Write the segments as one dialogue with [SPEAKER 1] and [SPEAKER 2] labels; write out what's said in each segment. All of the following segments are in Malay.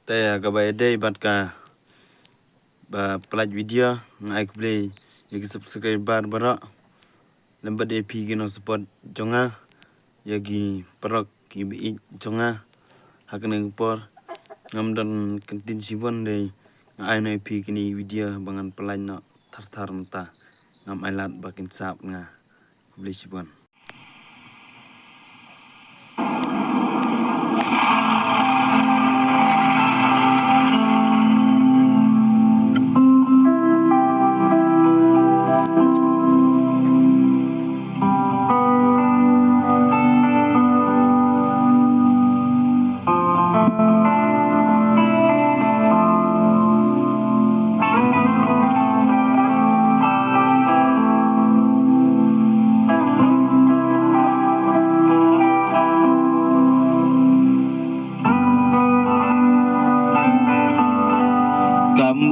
[SPEAKER 1] Taya kabay day bat ka ba pelaj video ngai play yagi subscribe bara lembat EP gino support jonga yagi perok ki jonga hakneng por ngamdan kentin sibon day ngai no EP kini video bangan pelaj no tar mata ngam ailat bakin sap nga beli sibon.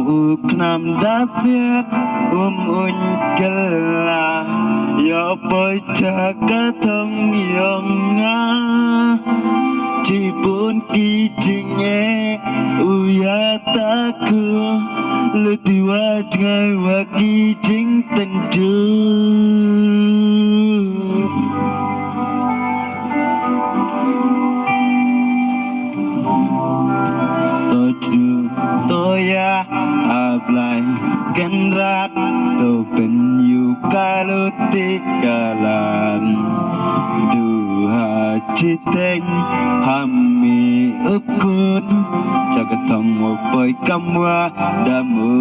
[SPEAKER 1] Uknam dasyat unkela ya pecaka thong yonga cipun kijinge uyataku letiwa ngai wa kijing tenju toya ablay kenrat to penyu kalutikalan duha chiteng hami ukun jagatong mopoy kamwa damu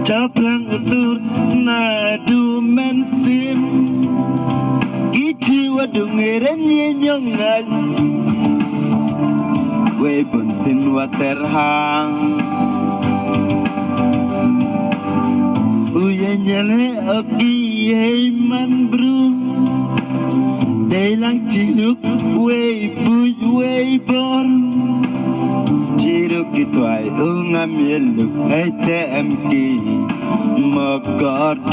[SPEAKER 1] Caprang utur nadu mensim Kici wadung erenye nyongal We bunsin waterhang Uye nyele oki man bru Delang ciluk we buj we bor Ciruk kitwai ungam yeluk HTMK Magadon